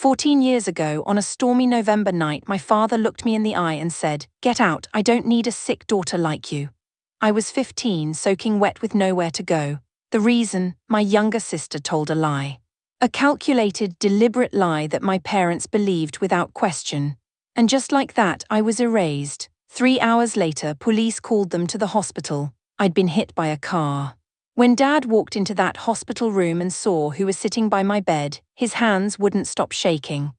14 years ago, on a stormy November night, my father looked me in the eye and said, "Get out, I don't need a sick daughter like you." I was 15, soaking wet with nowhere to go. The reason? My younger sister told a lie. A calculated, deliberate lie that my parents believed without question. And just like that, I was erased. 3 hours later, police called them to the hospital. I'd been hit by a car. When Dad walked into that hospital room and saw who was sitting by my bed, his hands wouldn't stop shaking.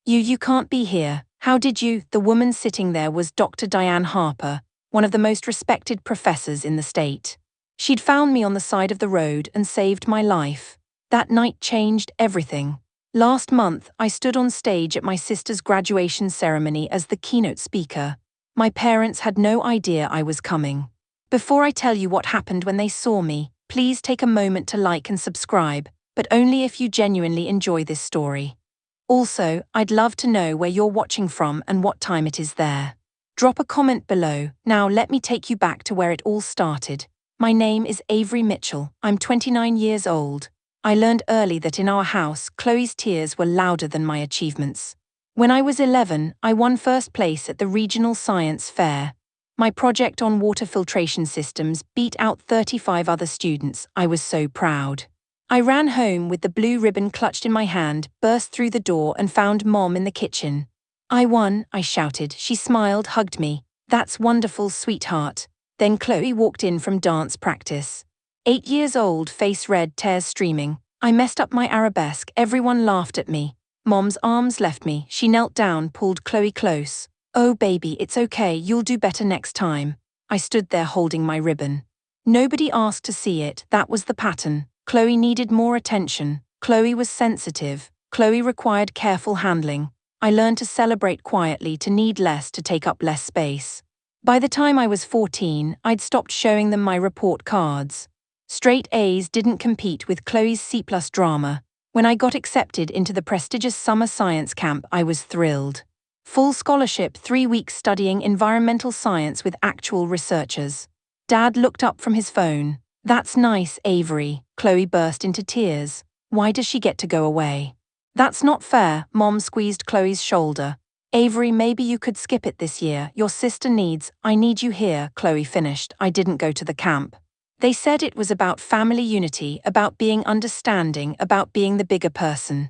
You can't be here. How did you?" The woman sitting there was Dr. Diane Harper, one of the most respected professors in the state. She'd found me on the side of the road and saved my life. That night changed everything. Last month, I stood on stage at my sister's graduation ceremony as the keynote speaker. My parents had no idea I was coming. Before I tell you what happened when they saw me, please take a moment to like and subscribe, but only if you genuinely enjoy this story. Also, I'd love to know where you're watching from and what time it is there. Drop a comment below. Now let me take you back to where it all started. My name is Avery Mitchell. I'm 29 years old. I learned early that in our house, Chloe's tears were louder than my achievements. When I was 11, I won first place at the regional science fair. My project on water filtration systems beat out 35 other students. I was so proud. I ran home with the blue ribbon clutched in my hand, burst through the door and found Mom in the kitchen. "I won," I shouted. She smiled, hugged me. "That's wonderful, sweetheart." Then Chloe walked in from dance practice. 8 years old, face red, tears streaming. I messed up my arabesque, everyone laughed at me. Mom's arms left me, she knelt down, pulled Chloe close. "Oh baby, it's okay, you'll do better next time." I stood there holding my ribbon. Nobody asked to see it, that was the pattern. Chloe needed more attention. Chloe was sensitive. Chloe required careful handling. I learned to celebrate quietly, to need less, to take up less space. By the time I was 14, I'd stopped showing them my report cards. Straight A's didn't compete with Chloe's C+ drama. When I got accepted into the prestigious summer science camp, I was thrilled. Full scholarship, 3 weeks studying environmental science with actual researchers. Dad looked up from his phone. "That's nice, Avery." Chloe burst into tears. "Why does she get to go away?" "That's not fair." Mom squeezed Chloe's shoulder. "Avery, maybe you could skip it this year. Your sister needs." "I need you here," Chloe finished. "I didn't go to the camp. They said it was about family unity, about being understanding, about being the bigger person.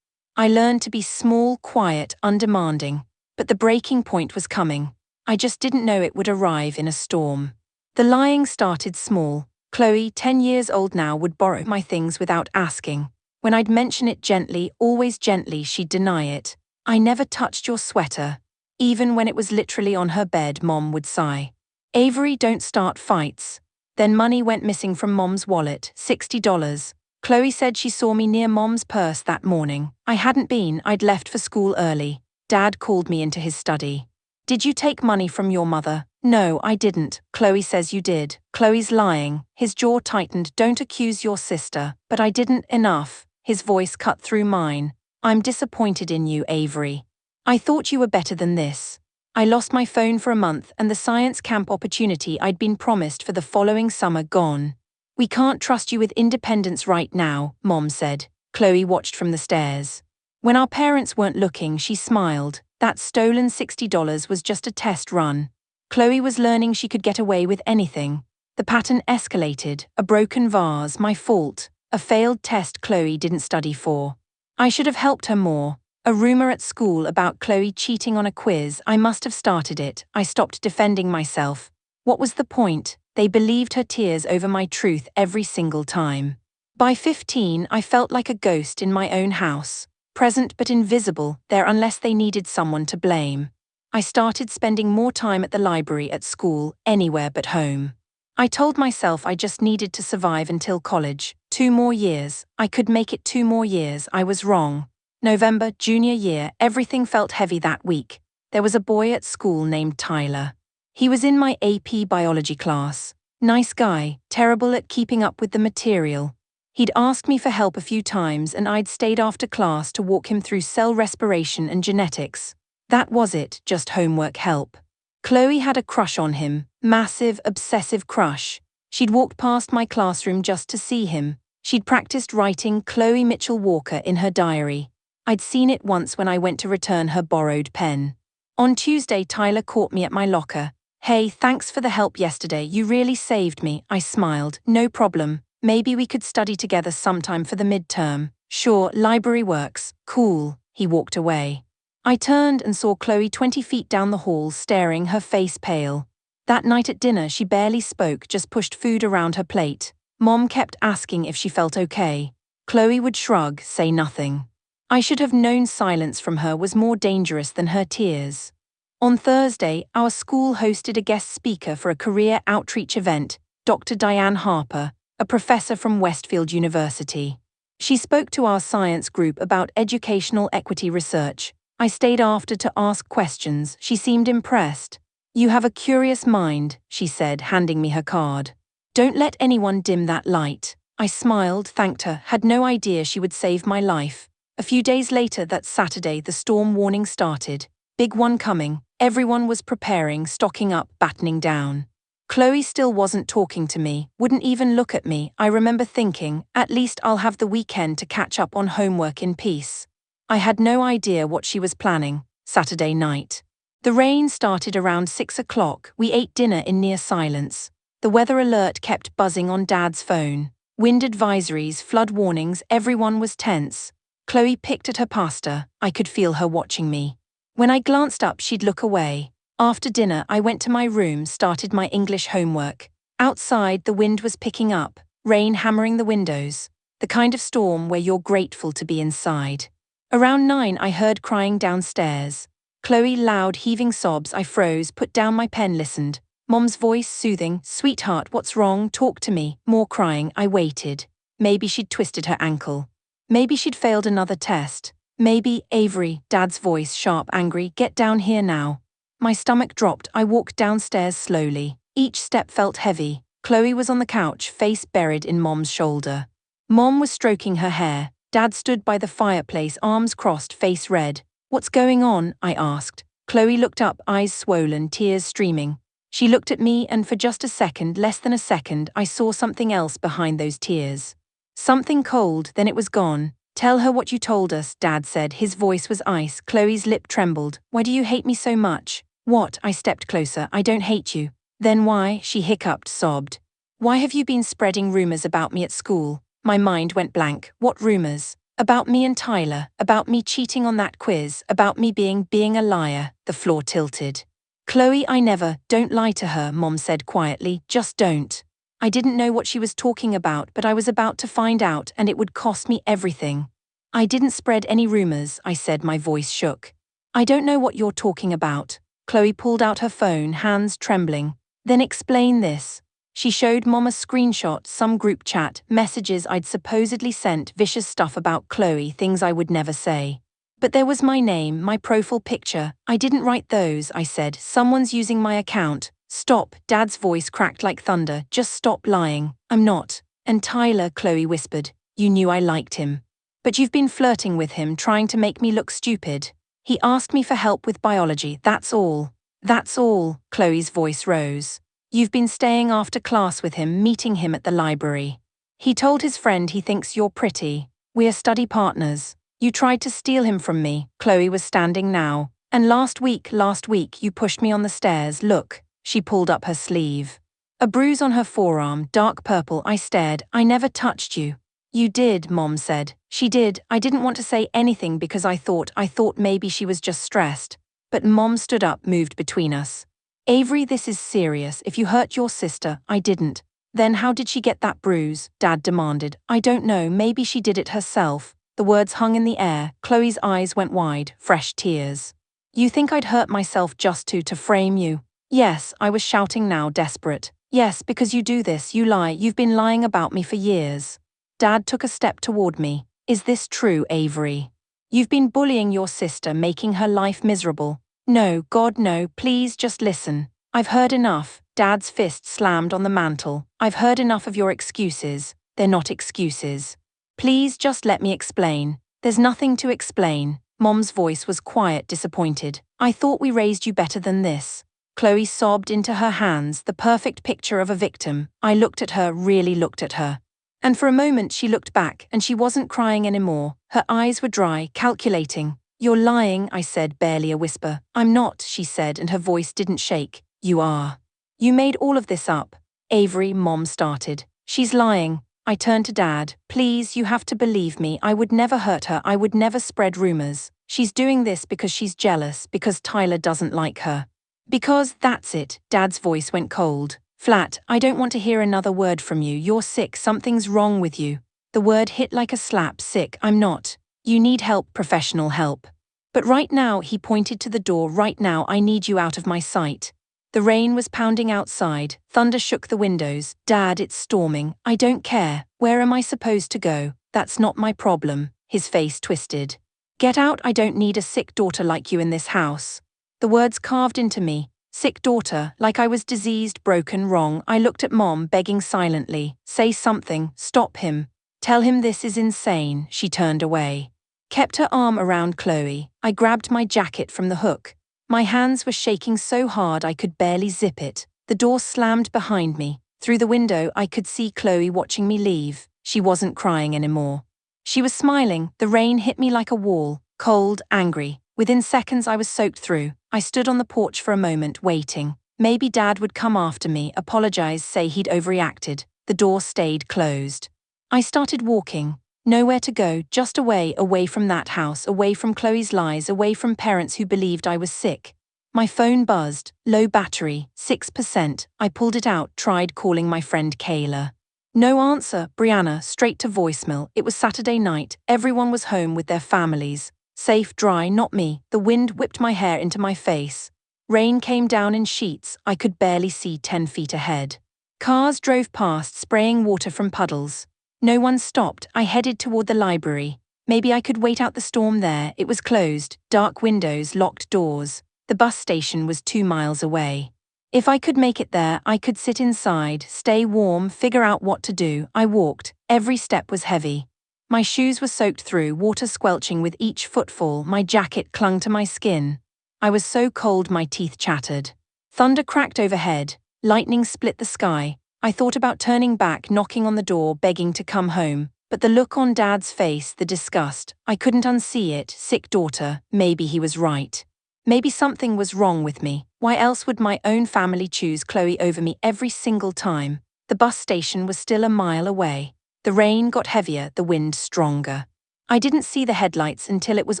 I learned to be small, quiet, undemanding. But the breaking point was coming. I just didn't know it would arrive in a storm. The lying started small. Chloe, 10 years old now, would borrow my things without asking. When I'd mention it gently, always gently, she'd deny it. "I never touched your sweater." Even when it was literally on her bed, Mom would sigh. "Avery, don't start fights." Then money went missing from Mom's wallet, $60. Chloe said she saw me near Mom's purse that morning. I hadn't been, I'd left for school early. Dad called me into his study. "Did you take money from your mother?" "No, I didn't." "Chloe says you did." "Chloe's lying." His jaw tightened. "Don't accuse your sister." "But I didn't." "Enough." His voice cut through mine. "I'm disappointed in you, Avery. I thought you were better than this." I lost my phone for a month and the science camp opportunity I'd been promised for the following summer gone. "We can't trust you with independence right now," Mom said. Chloe watched from the stairs. When our parents weren't looking, she smiled. That stolen $60 was just a test run. Chloe was learning she could get away with anything. The pattern escalated. A broken vase, my fault. A failed test Chloe didn't study for. I should have helped her more. A rumor at school about Chloe cheating on a quiz. I must have started it. I stopped defending myself. What was the point? They believed her tears over my truth every single time. By 15, I felt like a ghost in my own house. Present but invisible, there unless they needed someone to blame. I started spending more time at the library, at school, anywhere but home. I told myself I just needed to survive until college. 2 more years. I could make it 2 more years. I was wrong. November, junior year, everything felt heavy that week. There was a boy at school named Tyler. He was in my AP biology class. Nice guy, terrible at keeping up with the material. He'd asked me for help a few times and I'd stayed after class to walk him through cell respiration and genetics. That was it, just homework help. Chloe had a crush on him, massive, obsessive crush. She'd walked past my classroom just to see him. She'd practiced writing Chloe Mitchell Walker in her diary. I'd seen it once when I went to return her borrowed pen. On Tuesday, Tyler caught me at my locker. "Hey, thanks for the help yesterday, you really saved me," I smiled. "No problem. Maybe we could study together sometime for the midterm." "Sure, library works." "Cool." He walked away. I turned and saw Chloe 20 feet down the hall staring, her face pale. That night at dinner she barely spoke, just pushed food around her plate. Mom kept asking if she felt okay. Chloe would shrug, say nothing. I should have known silence from her was more dangerous than her tears. On Thursday, our school hosted a guest speaker for a career outreach event, Dr. Diane Harper, a professor from Westfield University. She spoke to our science group about educational equity research. I stayed after to ask questions. She seemed impressed. "You have a curious mind," she said, handing me her card. "Don't let anyone dim that light." I smiled, thanked her, had no idea she would save my life. A few days later, that Saturday, the storm warning started. Big one coming. Everyone was preparing, stocking up, battening down. Chloe still wasn't talking to me, wouldn't even look at me. I remember thinking, at least I'll have the weekend to catch up on homework in peace. I had no idea what she was planning. Saturday night. The rain started around 6 o'clock. We ate dinner in near silence. The weather alert kept buzzing on Dad's phone. Wind advisories, flood warnings, everyone was tense. Chloe picked at her pasta. I could feel her watching me. When I glanced up, she'd look away. After dinner, I went to my room, started my English homework. Outside, the wind was picking up, rain hammering the windows. The kind of storm where you're grateful to be inside. Around 9, I heard crying downstairs. Chloe, loud, heaving sobs. I froze, put down my pen, listened. Mom's voice, soothing. "Sweetheart, what's wrong? Talk to me." More crying. I waited. Maybe she'd twisted her ankle. Maybe she'd failed another test. Maybe. "Avery," Dad's voice, sharp, angry. "Get down here now." My stomach dropped. I walked downstairs slowly. Each step felt heavy. Chloe was on the couch, face buried in Mom's shoulder. Mom was stroking her hair. Dad stood by the fireplace, arms crossed, face red. "What's going on?" I asked. Chloe looked up, eyes swollen, tears streaming. She looked at me, and for just a second, less than a second, I saw something else behind those tears. Something cold, then it was gone. "Tell her what you told us," Dad said. His voice was ice. Chloe's lip trembled. "Why do you hate me so much?" "What?" I stepped closer. "I don't hate you." "Then why?" She hiccuped, sobbed. "Why have you been spreading rumors about me at school?" My mind went blank. What rumors? About me and Tyler, about me cheating on that quiz, about me being a liar. The floor tilted. "Chloe, I never." "Don't lie to her," Mom said quietly. "Just don't." I didn't know what she was talking about, but I was about to find out, and it would cost me everything. "I didn't spread any rumors," I said, my voice shook. "I don't know what you're talking about." Chloe pulled out her phone, hands trembling. "Then explain this." She showed Mom a screenshot, some group chat, messages I'd supposedly sent, vicious stuff about Chloe, things I would never say. "But there was my name, my profile picture." "I didn't write those," I said. "Someone's using my account." "Stop," Dad's voice cracked like thunder. "Just stop lying." "I'm not." "And Tyler," Chloe whispered. "You knew I liked him. But you've been flirting with him, trying to make me look stupid. He asked me for help with biology, that's all." "That's all," Chloe's voice rose. "You've been staying after class with him, meeting him at the library. He told his friend he thinks you're pretty. We're study partners. You tried to steal him from me." Chloe was standing now. "And last week, you pushed me on the stairs. Look." She pulled up her sleeve. A bruise on her forearm, dark purple. I stared. "I never touched you." "You did," Mom said. "She did." I didn't want to say anything because I thought maybe she was just stressed. But Mom stood up, moved between us. "Avery, this is serious. If you hurt your sister." "I didn't." "Then how did she get that bruise?" Dad demanded. "I don't know, maybe she did it herself." The words hung in the air. Chloe's eyes went wide, fresh tears. "You think I'd hurt myself just to frame you?" "Yes," I was shouting now, desperate. "Yes, because you do this, you lie, you've been lying about me for years." Dad took a step toward me. "Is this true, Avery? You've been bullying your sister, making her life miserable." "No, God, no, please just listen. I've heard enough." Dad's fist slammed on the mantel. "I've heard enough of your excuses. They're not excuses. Please just let me explain." "There's nothing to explain." Mom's voice was quiet, disappointed. "I thought we raised you better than this." Chloe sobbed into her hands, the perfect picture of a victim. I looked at her, really looked at her. And for a moment she looked back, and she wasn't crying anymore. Her eyes were dry, calculating. "You're lying," I said, barely a whisper. "I'm not," she said, and her voice didn't shake. "You are. You made all of this up." "Avery," Mom started. "She's lying." I turned to Dad. "Please, you have to believe me. I would never hurt her. I would never spread rumors. She's doing this because she's jealous, because Tyler doesn't like her. Because, that's it." Dad's voice went cold. Flat. "I don't want to hear another word from you. You're sick. Something's wrong with you." The word hit like a slap. "Sick. I'm not. You need help, professional help. But right now," he pointed to the door, "right now I need you out of my sight." The rain was pounding outside. Thunder shook the windows. "Dad, it's storming. I don't care. Where am I supposed to go?" "That's not my problem." His face twisted. "Get out. I don't need a sick daughter like you in this house." The words carved into me. Sick daughter, like I was diseased, broken, wrong. I looked at Mom, begging silently. "Say something. Stop him. Tell him this is insane." She turned away. Kept her arm around Chloe. I grabbed my jacket from the hook. My hands were shaking so hard I could barely zip it. The door slammed behind me. Through the window I could see Chloe watching me leave. She wasn't crying anymore. She was smiling. The rain hit me like a wall, cold, angry. Within seconds I was soaked through. I stood on the porch for a moment, waiting. Maybe Dad would come after me, apologize, say he'd overreacted. The door stayed closed. I started walking. Nowhere to go, just away from that house, away from Chloe's lies, away from parents who believed I was sick. My phone buzzed, low battery, 6%. I pulled it out, tried calling my friend Kayla. No answer. Brianna, straight to voicemail. It was Saturday night. Everyone was home with their families. Safe, dry, not me. The wind whipped my hair into my face. Rain came down in sheets. I could barely see 10 feet ahead. Cars drove past, spraying water from puddles. No one stopped. I headed toward the library. Maybe I could wait out the storm there. It was closed, dark windows, locked doors. The bus station was 2 miles away. If I could make it there, I could sit inside, stay warm, figure out what to do. I walked. Every step was heavy. My shoes were soaked through, water squelching with each footfall. My jacket clung to my skin. I was so cold my teeth chattered. Thunder cracked overhead. Lightning split the sky. I thought about turning back, knocking on the door, begging to come home. But the look on Dad's face, the disgust, I couldn't unsee it. Sick daughter. Maybe he was right. Maybe something was wrong with me. Why else would my own family choose Chloe over me every single time? The bus station was still a mile away. The rain got heavier, the wind stronger. I didn't see the headlights until it was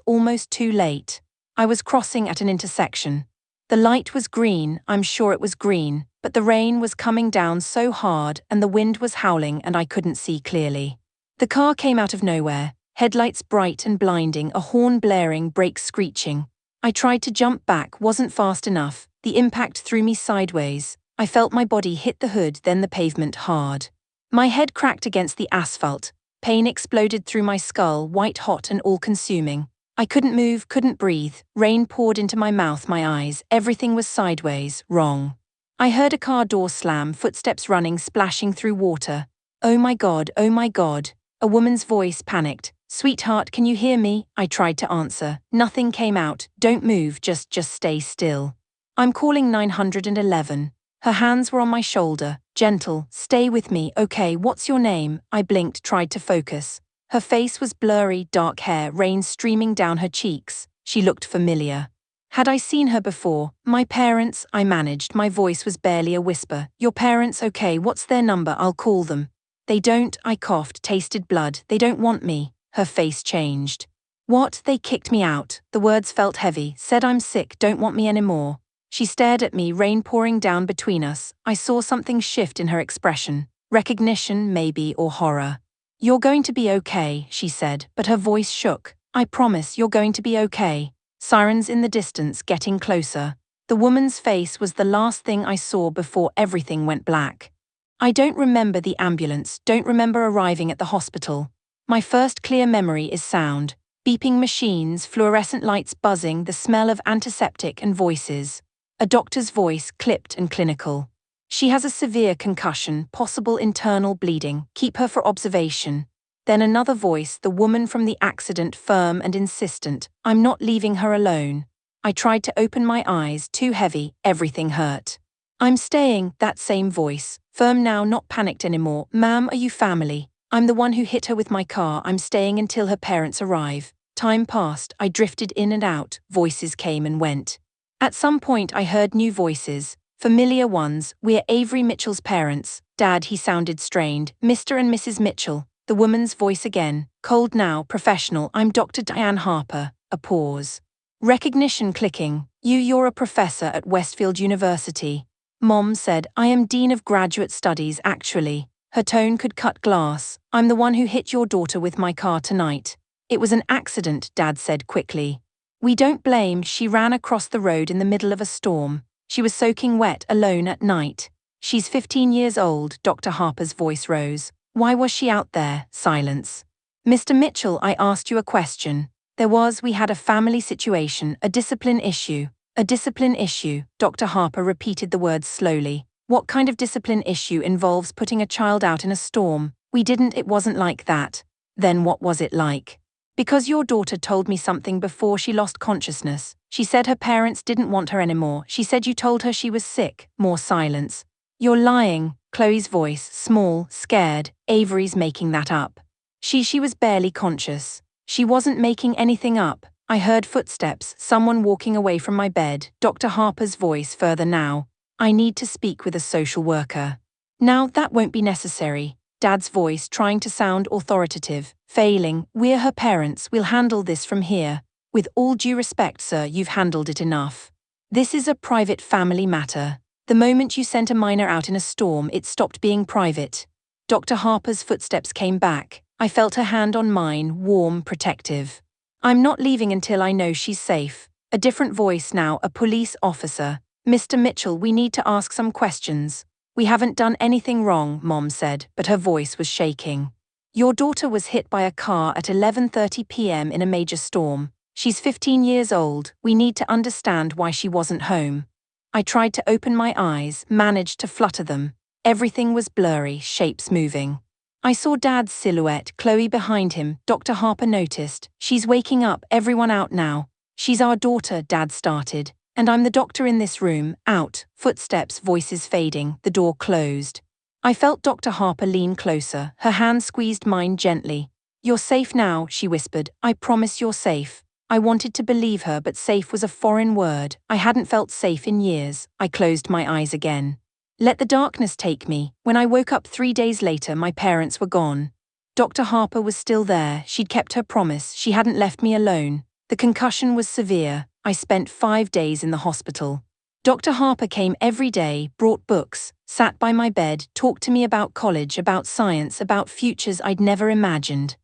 almost too late. I was crossing at an intersection. The light was green, I'm sure it was green, but the rain was coming down so hard and the wind was howling and I couldn't see clearly. The car came out of nowhere, headlights bright and blinding, a horn blaring, brakes screeching. I tried to jump back, wasn't fast enough. The impact threw me sideways. I felt my body hit the hood, then the pavement hard. My head cracked against the asphalt. Pain exploded through my skull, white hot and all-consuming. I couldn't move, couldn't breathe. Rain poured into my mouth, my eyes. Everything was sideways, wrong. I heard a car door slam, footsteps running, splashing through water. "Oh my God, oh my God." A woman's voice panicked. "Sweetheart, can you hear me?" I tried to answer. Nothing came out. "Don't move, just stay still." "I'm calling 911. Her hands were on my shoulder. "Gentle, stay with me, okay, what's your name?" I blinked, tried to focus. Her face was blurry, dark hair, rain streaming down her cheeks. She looked familiar. Had I seen her before? "My parents," I managed. My voice was barely a whisper. "Your parents, okay, what's their number? I'll call them." "They don't," I coughed, tasted blood. "They don't want me." Her face changed. "What? They kicked me out." The words felt heavy. "Said I'm sick, don't want me anymore." She stared at me, rain pouring down between us. I saw something shift in her expression. Recognition, maybe, or horror. "You're going to be okay," she said, but her voice shook. "I promise you're going to be okay." Sirens in the distance, getting closer. The woman's face was the last thing I saw before everything went black. I don't remember the ambulance, don't remember arriving at the hospital. My first clear memory is sound. Beeping machines, fluorescent lights buzzing, the smell of antiseptic and voices. A doctor's voice, clipped and clinical. "She has a severe concussion, possible internal bleeding. Keep her for observation." Then another voice, the woman from the accident, firm and insistent. "I'm not leaving her alone." I tried to open my eyes, too heavy, everything hurt. "I'm staying," that same voice. Firm now, not panicked anymore. "Ma'am, are you family?" I'm the one who hit her with my car. I'm staying until her parents arrive. Time passed, I drifted in and out, voices came and went. At some point I heard new voices, familiar ones. We're Avery Mitchell's parents. Dad, he sounded strained. Mr. and Mrs. Mitchell. The woman's voice again, cold now, professional. I'm Dr. Diane Harper. A pause. Recognition clicking. You're a professor at Westfield University. Mom said, I am Dean of Graduate Studies actually. Her tone could cut glass. I'm the one who hit your daughter with my car tonight. It was an accident, Dad said quickly. We don't blame. She ran across the road in the middle of a storm. She was soaking wet, alone at night. She's 15 years old, Dr. Harper's voice rose. Why was she out there? Silence. Mr. Mitchell, I asked you a question. We had a family situation, a discipline issue. A discipline issue, Dr. Harper repeated the words slowly. What kind of discipline issue involves putting a child out in a storm? It wasn't like that. Then what was it like? Because your daughter told me something before she lost consciousness. She said her parents didn't want her anymore. She said you told her she was sick. More silence. You're lying, Chloe's voice, small, scared. Avery's making that up. She was barely conscious. She wasn't making anything up. I heard footsteps, someone walking away from my bed. Dr. Harper's voice further now. I need to speak with a social worker. Now that won't be necessary. Dad's voice trying to sound authoritative, failing. We're her parents, we'll handle this from here. With all due respect, sir, you've handled it enough. This is a private family matter. The moment you sent a minor out in a storm, it stopped being private. Dr. Harper's footsteps came back. I felt her hand on mine, warm, protective. I'm not leaving until I know she's safe. A different voice now, a police officer. Mr. Mitchell, we need to ask some questions. We haven't done anything wrong, Mom said, but her voice was shaking. Your daughter was hit by a car at 11:30 p.m. in a major storm. She's 15 years old. We need to understand why she wasn't home. I tried to open my eyes, managed to flutter them. Everything was blurry, shapes moving. I saw Dad's silhouette, Chloe behind him. Dr. Harper noticed. She's waking up, everyone out now. She's our daughter, Dad started. And I'm the doctor in this room. Out. Footsteps, voices fading, the door closed. I felt Dr. Harper lean closer, her hand squeezed mine gently. You're safe now, she whispered. I promise you're safe. I wanted to believe her, but safe was a foreign word. I hadn't felt safe in years. I closed my eyes again. Let the darkness take me. When I woke up 3 days later, my parents were gone. Dr. Harper was still there. She'd kept her promise. She hadn't left me alone. The concussion was severe. I spent 5 days in the hospital. Dr. Harper came every day, brought books, sat by my bed, talked to me about college, about science, about futures I'd never imagined.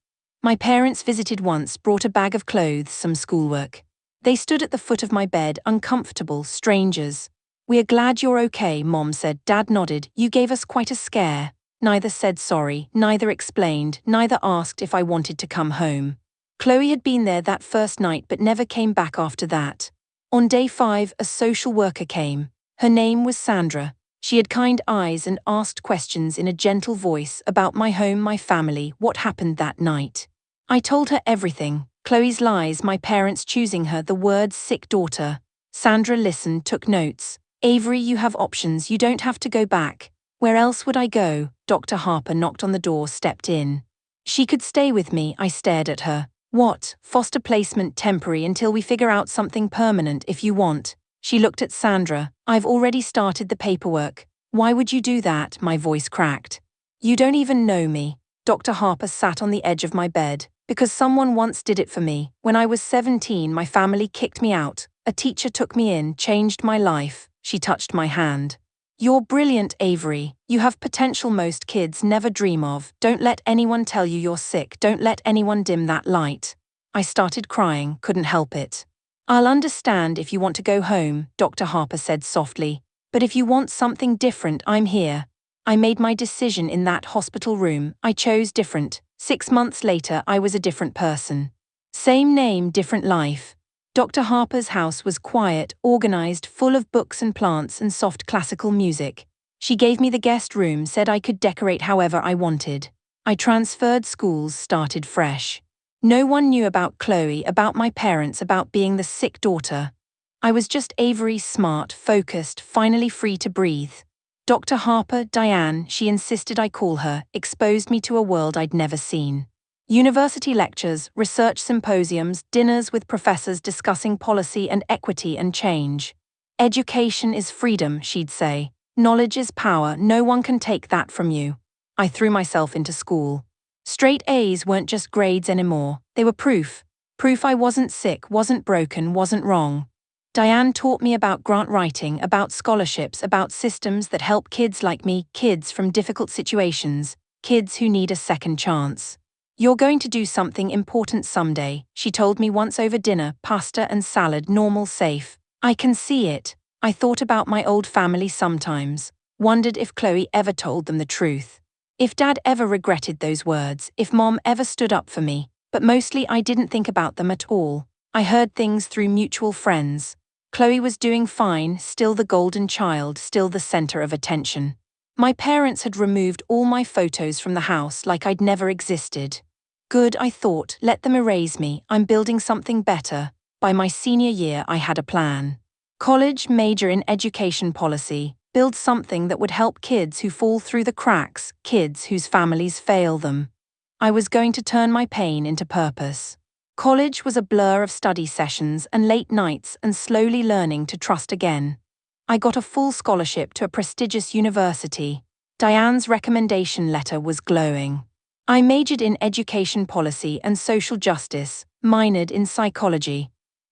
My parents visited once, brought a bag of clothes, some schoolwork. They stood at the foot of my bed, uncomfortable, strangers. We're glad you're okay, Mom said. Dad nodded. You gave us quite a scare. Neither said sorry, neither explained, neither asked if I wanted to come home. Chloe had been there that first night but never came back after that. On day 5, a social worker came. Her name was Sandra. She had kind eyes and asked questions in a gentle voice about my home, my family, what happened that night. I told her everything. Chloe's lies, my parents choosing her, the words sick daughter. Sandra listened, took notes. Avery, you have options, you don't have to go back. Where else would I go? Dr. Harper knocked on the door, stepped in. She could stay with me, I stared at her. What? Foster placement, temporary until we figure out something permanent if you want. She looked at Sandra. I've already started the paperwork. Why would you do that? My voice cracked. You don't even know me. Dr. Harper sat on the edge of my bed. Because someone once did it for me. When I was 17, my family kicked me out. A teacher took me in, changed my life. She touched my hand. You're brilliant, Avery. You have potential most kids never dream of. Don't let anyone tell you you're sick. Don't let anyone dim that light. I started crying, couldn't help it. I'll understand if you want to go home, Dr. Harper said softly. But if you want something different, I'm here. I made my decision in that hospital room. I chose different. 6 months later, I was a different person. Same name, different life. Dr. Harper's house was quiet, organized, full of books and plants and soft classical music. She gave me the guest room, said I could decorate however I wanted. I transferred schools, started fresh. No one knew about Chloe, about my parents, about being the sick daughter. I was just Avery, smart, focused, finally free to breathe. Dr. Harper, Diane, she insisted I call her, exposed me to a world I'd never seen. University lectures, research symposiums, dinners with professors discussing policy and equity and change. Education is freedom, she'd say. Knowledge is power, no one can take that from you. I threw myself into school. Straight A's weren't just grades anymore, they were proof. Proof I wasn't sick, wasn't broken, wasn't wrong. Diane taught me about grant writing, about scholarships, about systems that help kids like me, kids from difficult situations, kids who need a second chance. You're going to do something important someday, she told me once over dinner, pasta and salad, normal, safe. I can see it. I thought about my old family sometimes, wondered if Chloe ever told them the truth. If Dad ever regretted those words, if Mom ever stood up for me, but mostly I didn't think about them at all. I heard things through mutual friends. Chloe was doing fine, still the golden child, still the center of attention. My parents had removed all my photos from the house like I'd never existed. Good, I thought, let them erase me, I'm building something better. By my senior year I had a plan. College, major in education policy, build something that would help kids who fall through the cracks, kids whose families fail them. I was going to turn my pain into purpose. College was a blur of study sessions and late nights and slowly learning to trust again. I got a full scholarship to a prestigious university. Diane's recommendation letter was glowing. I majored in education policy and social justice, minored in psychology.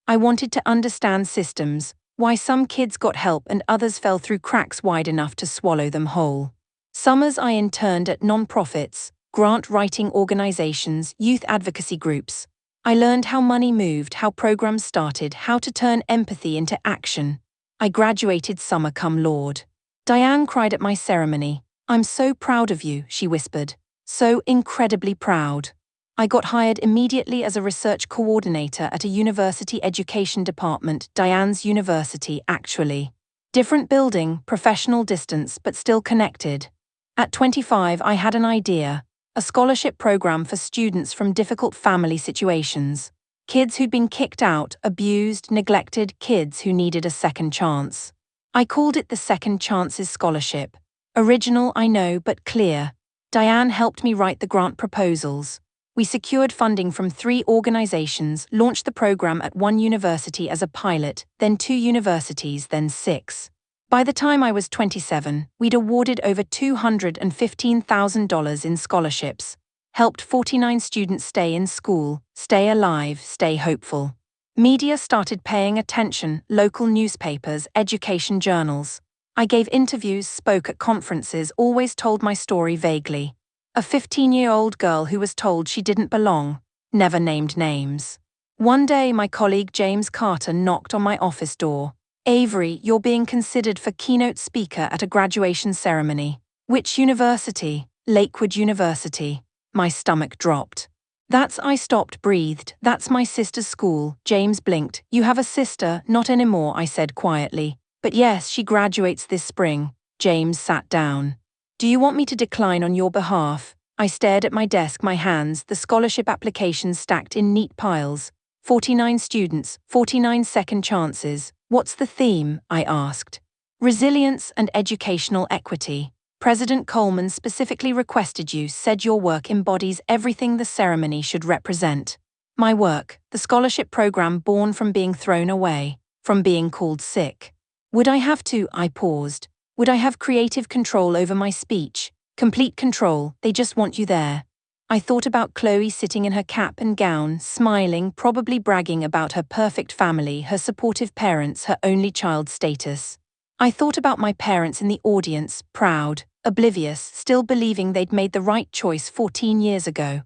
I wanted to understand systems, why some kids got help and others fell through cracks wide enough to swallow them whole. Summers I interned at non-profits, grant-writing organizations, youth advocacy groups. I learned how money moved, how programs started, how to turn empathy into action. I graduated summer come Lord. Diane cried at my ceremony. I'm so proud of you, she whispered. So incredibly proud. I got hired immediately as a research coordinator at a university education department, Diane's university, actually. Different building, professional distance, but still connected. At 25, I had an idea. A scholarship program for students from difficult family situations. Kids who'd been kicked out, abused, neglected, kids who needed a second chance. I called it the Second Chances Scholarship. Original, I know, but clear. Diane helped me write the grant proposals. We secured funding from 3 organizations, launched the program at 1 university as a pilot, then 2 universities, then 6. By the time I was 27, we'd awarded over $215,000 in scholarships, helped 49 students stay in school, stay alive, stay hopeful. Media started paying attention, local newspapers, education journals. I gave interviews, spoke at conferences, always told my story vaguely. A 15-year-old girl who was told she didn't belong, never named names. One day my colleague James Carter knocked on my office door. Avery, you're being considered for keynote speaker at a graduation ceremony. Which university? Lakewood University. My stomach dropped. I stopped, breathed. That's my sister's school. James blinked. You have a sister? Not anymore, I said quietly. But yes, she graduates this spring. James sat down. Do you want me to decline on your behalf? I stared at my desk, my hands, the scholarship applications stacked in neat piles. 49 students, 49 second chances. What's the theme? I asked. Resilience and educational equity. President Coleman specifically requested you, said your work embodies everything the ceremony should represent. My work, the scholarship program born from being thrown away, from being called sick. Would I have to? I paused. Would I have creative control over my speech? Complete control, they just want you there. I thought about Chloe sitting in her cap and gown, smiling, probably bragging about her perfect family, her supportive parents, her only child status. I thought about my parents in the audience, proud, oblivious, still believing they'd made the right choice 14 years ago.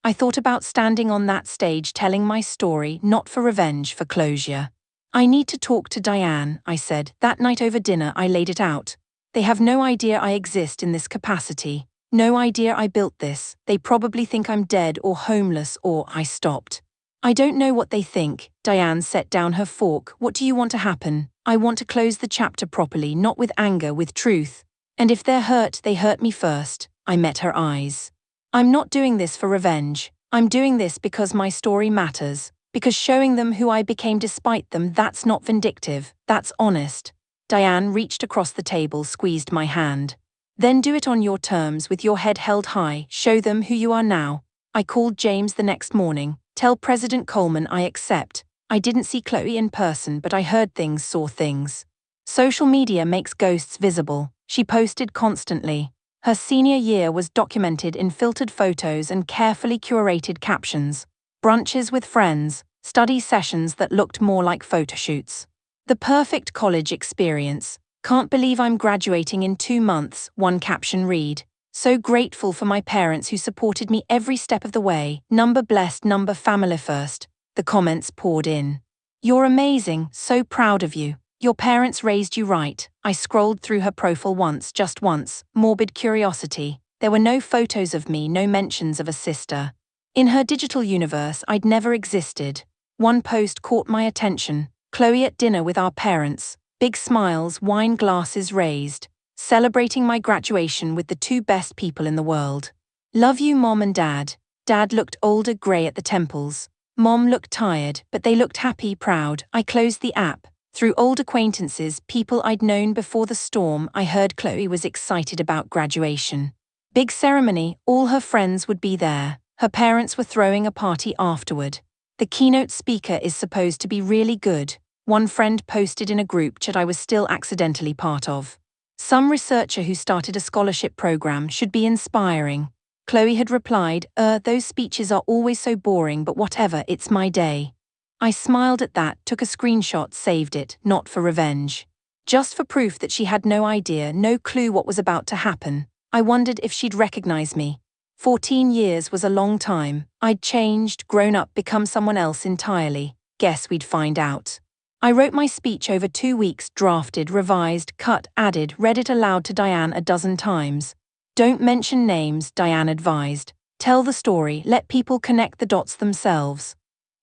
I thought about standing on that stage telling my story, not for revenge, for closure. I need to talk to Diane, I said. That night over dinner I laid it out. They have no idea I exist in this capacity. No idea I built this. They probably think I'm dead or homeless or I stopped. I don't know what they think. Diane set down her fork. What do you want to happen? I want to close the chapter properly, not with anger, with truth. And if they're hurt, they hurt me first. I met her eyes. I'm not doing this for revenge. I'm doing this because my story matters. Because showing them who I became despite them, that's not vindictive, that's honest. Diane reached across the table, squeezed my hand. Then do it on your terms, with your head held high, show them who you are now. I called James the next morning. Tell President Coleman I accept. I didn't see Chloe in person, but I heard things, saw things. Social media makes ghosts visible. She posted constantly. Her senior year was documented in filtered photos and carefully curated captions. Brunches with friends, study sessions that looked more like photoshoots. The perfect college experience. Can't believe I'm graduating in 2 months, one caption read. So grateful for my parents who supported me every step of the way. Number blessed, number family first. The comments poured in. You're amazing, so proud of you. Your parents raised you right. I scrolled through her profile once, just once, morbid curiosity. There were no photos of me, no mentions of a sister. In her digital universe, I'd never existed. One post caught my attention. Chloe at dinner with our parents. Big smiles, wine glasses raised. Celebrating my graduation with the 2 best people in the world. Love you, Mom and Dad. Dad looked older, grey at the temples. Mom looked tired, but they looked happy, proud. I closed the app. Through old acquaintances, people I'd known before the storm, I heard Chloe was excited about graduation. Big ceremony, all her friends would be there. Her parents were throwing a party afterward. The keynote speaker is supposed to be really good. One friend posted in a group chat I was still accidentally part of. Some researcher who started a scholarship program should be inspiring. Chloe had replied, those speeches are always so boring, but whatever, it's my day. I smiled at that, took a screenshot, saved it, not for revenge. Just for proof that she had no idea, no clue what was about to happen. I wondered if she'd recognize me. 14 years was a long time. I'd changed, grown up, become someone else entirely. Guess we'd find out. I wrote my speech over 2 weeks, drafted, revised, cut, added, read it aloud to Diane a dozen times. Don't mention names, Diane advised. Tell the story, let people connect the dots themselves.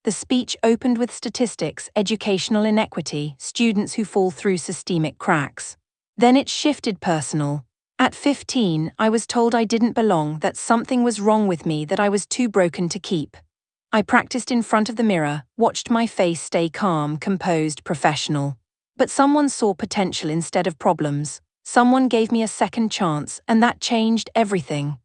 The speech opened with statistics, educational inequity, students who fall through systemic cracks. Then it shifted personal. At 15, I was told I didn't belong, that something was wrong with me, that I was too broken to keep. I practiced in front of the mirror, watched my face stay calm, composed, professional. But someone saw potential instead of problems. Someone gave me a second chance, and that changed everything.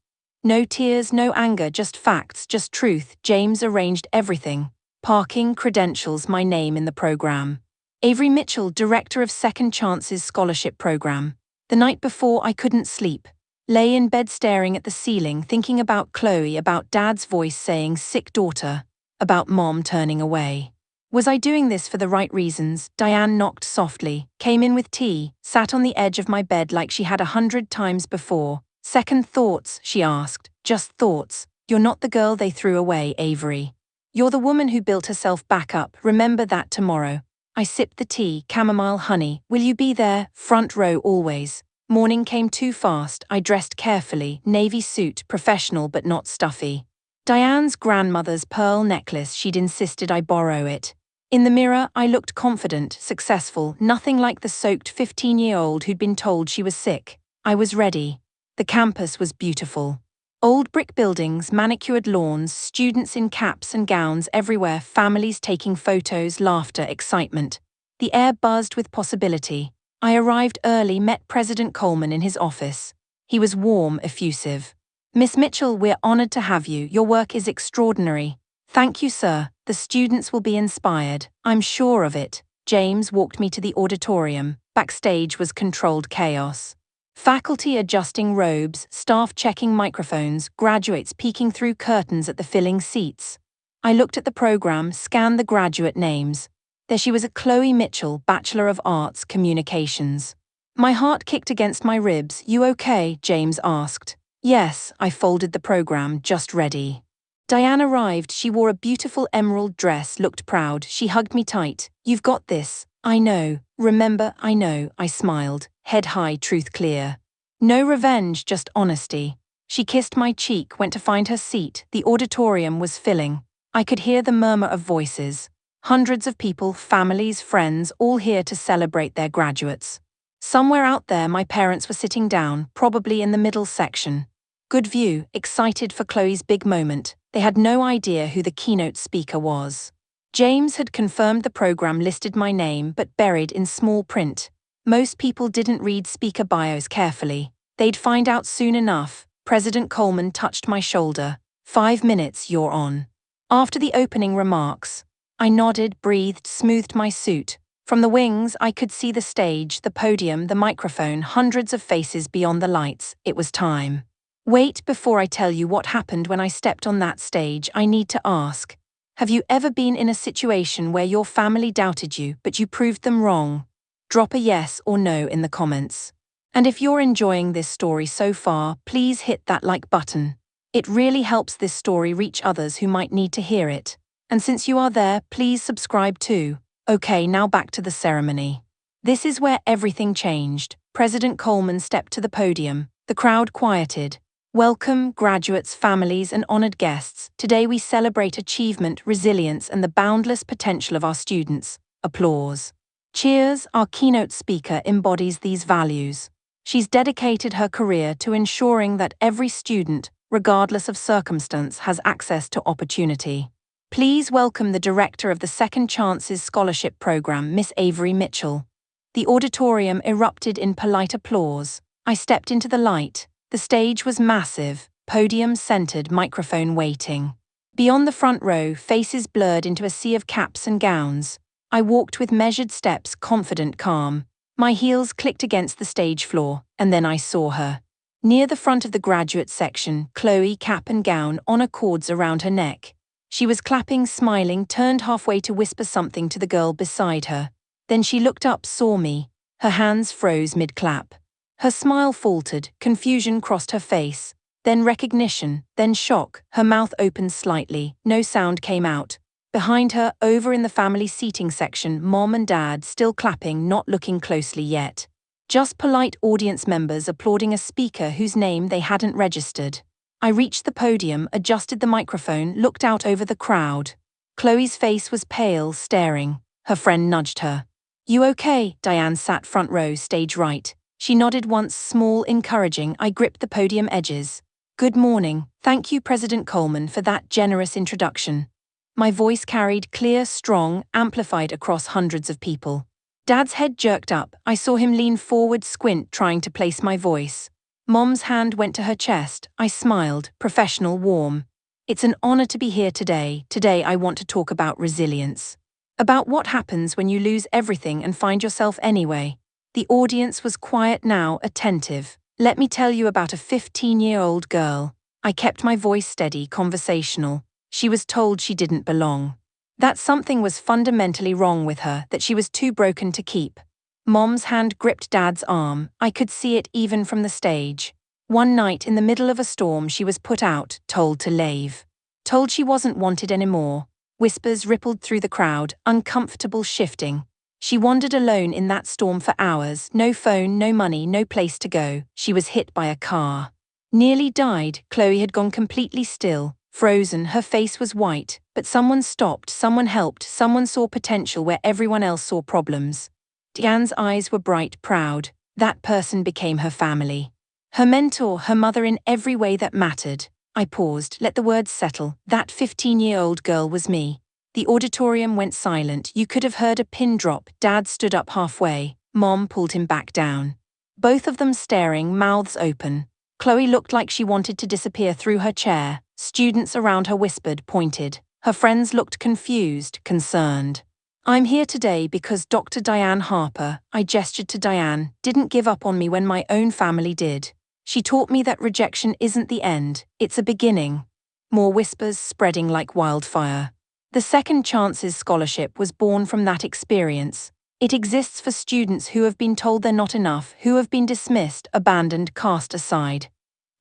No tears, no anger, just facts, just truth. James arranged everything. Parking, credentials, my name in the program. Avery Mitchell, director of Second Chances Scholarship Program. The night before, I couldn't sleep. Lay in bed staring at the ceiling, thinking about Chloe, about Dad's voice saying, sick daughter, about Mom turning away. Was I doing this for the right reasons? Diane knocked softly, came in with tea, sat on the edge of my bed like she had 100 times before. Second thoughts, she asked, just thoughts. You're not the girl they threw away, Avery. You're the woman who built herself back up, remember that tomorrow. I sipped the tea, chamomile honey. Will you be there? Front row always. Morning came too fast. I dressed carefully, navy suit, professional but not stuffy. Diane's grandmother's pearl necklace, she'd insisted I borrow it. In the mirror, I looked confident, successful, nothing like the soaked 15-year-old who'd been told she was sick. I was ready. The campus was beautiful. Old brick buildings, manicured lawns, students in caps and gowns everywhere, families taking photos, laughter, excitement. The air buzzed with possibility. I arrived early, met President Coleman in his office. He was warm, effusive. Miss Mitchell, we're honored to have you. Your work is extraordinary. Thank you, sir. The students will be inspired. I'm sure of it. James walked me to the auditorium. Backstage was controlled chaos. Faculty adjusting robes, staff checking microphones, graduates peeking through curtains at the filling seats. I looked at the program, scanned the graduate names. There she was, a Chloe Mitchell, Bachelor of Arts, Communications. My heart kicked against my ribs. You okay? James asked. Yes, I folded the program, just ready. Diane arrived. She wore a beautiful emerald dress, looked proud. She hugged me tight. You've got this. I know. Remember, I know. I smiled, head high, truth clear. No revenge, just honesty. She kissed my cheek, went to find her seat. The auditorium was filling. I could hear the murmur of voices. Hundreds of people, families, friends, all here to celebrate their graduates. Somewhere out there, my parents were sitting down, probably in the middle section. Good view, excited for Chloe's big moment. They had no idea who the keynote speaker was. James had confirmed the program listed my name, but buried in small print. Most people didn't read speaker bios carefully. They'd find out soon enough. President Coleman touched my shoulder. 5 minutes, you're on. After the opening remarks, I nodded, breathed, smoothed my suit. From the wings, I could see the stage, the podium, the microphone, hundreds of faces beyond the lights. It was time. Wait, before I tell you what happened when I stepped on that stage, I need to ask. Have you ever been in a situation where your family doubted you, but you proved them wrong? Drop a yes or no in the comments. And if you're enjoying this story so far, please hit that like button. It really helps this story reach others who might need to hear it. And since you are there, please subscribe too. Okay, now back to the ceremony. This is where everything changed. President Coleman stepped to the podium. The crowd quieted. Welcome, graduates, families, and honored guests. Today we celebrate achievement, resilience, and the boundless potential of our students. Applause. Cheers. Our keynote speaker embodies these values. She's dedicated her career to ensuring that every student, regardless of circumstance, has access to opportunity. Please welcome the director of the Second Chances Scholarship Program, Miss Avery Mitchell. The auditorium erupted in polite applause. I stepped into the light. The stage was massive, podium centered, microphone waiting. Beyond the front row, faces blurred into a sea of caps and gowns. I walked with measured steps, confident, calm. My heels clicked against the stage floor, and then I saw her. Near the front of the graduate section, Chloe, cap and gown, honor cords around her neck. She was clapping, smiling, turned halfway to whisper something to the girl beside her. Then she looked up, saw me. Her hands froze mid-clap. Her smile faltered, confusion crossed her face. Then recognition, then shock. Her mouth opened slightly, no sound came out. Behind her, over in the family seating section, Mom and Dad still clapping, not looking closely yet. Just polite audience members applauding a speaker whose name they hadn't registered. I reached the podium, adjusted the microphone, looked out over the crowd. Chloe's face was pale, staring. Her friend nudged her. You okay? Diane sat front row, stage right. She nodded once, small, encouraging. I gripped the podium edges. Good morning. Thank you, President Coleman, for that generous introduction. My voice carried, clear, strong, amplified across hundreds of people. Dad's head jerked up. I saw him lean forward, squint, trying to place my voice. Mom's hand went to her chest. I smiled, professional, warm. It's an honor to be here today. Today I want to talk about resilience. About what happens when you lose everything and find yourself anyway. The audience was quiet now, attentive. Let me tell you about a 15-year-old girl. I kept my voice steady, conversational. She was told she didn't belong. That something was fundamentally wrong with her, that she was too broken to keep. Mom's hand gripped Dad's arm. I could see it even from the stage. One night in the middle of a storm she was put out, told to leave. Told she wasn't wanted anymore. Whispers rippled through the crowd, uncomfortable, shifting. She wandered alone in that storm for hours, no phone, no money, no place to go. She was hit by a car. Nearly died. Chloe had gone completely still. Frozen, her face was white, but someone stopped, someone helped, someone saw potential where everyone else saw problems. Diane's eyes were bright, proud. That person became her family. Her mentor, her mother in every way that mattered. I paused, let the words settle. That 15-year-old girl was me. The auditorium went silent. You could have heard a pin drop. Dad stood up halfway. Mom pulled him back down. Both of them staring, mouths open. Chloe looked like she wanted to disappear through her chair. Students around her whispered, pointed. Her friends looked confused, concerned. I'm here today because Dr. Diane Harper, I gestured to Diane, didn't give up on me when my own family did. She taught me that rejection isn't the end, it's a beginning. More whispers spreading like wildfire. The Second Chances Scholarship was born from that experience. It exists for students who have been told they're not enough, who have been dismissed, abandoned, cast aside.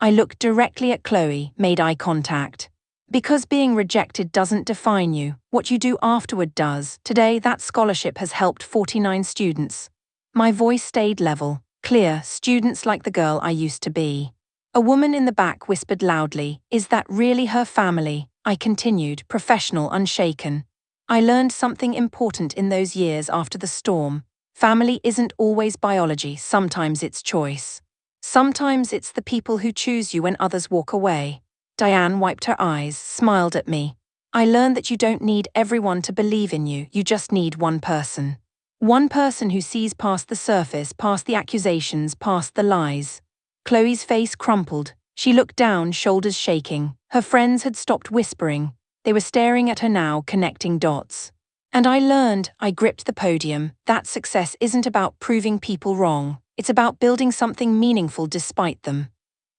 I looked directly at Chloe, made eye contact. Because being rejected doesn't define you, what you do afterward does. Today, that scholarship has helped 49 students. My voice stayed level, clear, students like the girl I used to be. A woman in the back whispered loudly, "Is that really her family?" I continued, professional, unshaken. I learned something important in those years after the storm. Family isn't always biology, sometimes it's choice. Sometimes it's the people who choose you when others walk away. Diane wiped her eyes, smiled at me. I learned that you don't need everyone to believe in you, you just need one person. One person who sees past the surface, past the accusations, past the lies. Chloe's face crumpled. She looked down, shoulders shaking. Her friends had stopped whispering. They were staring at her now, connecting dots. And I learned, I gripped the podium, that success isn't about proving people wrong. It's about building something meaningful despite them.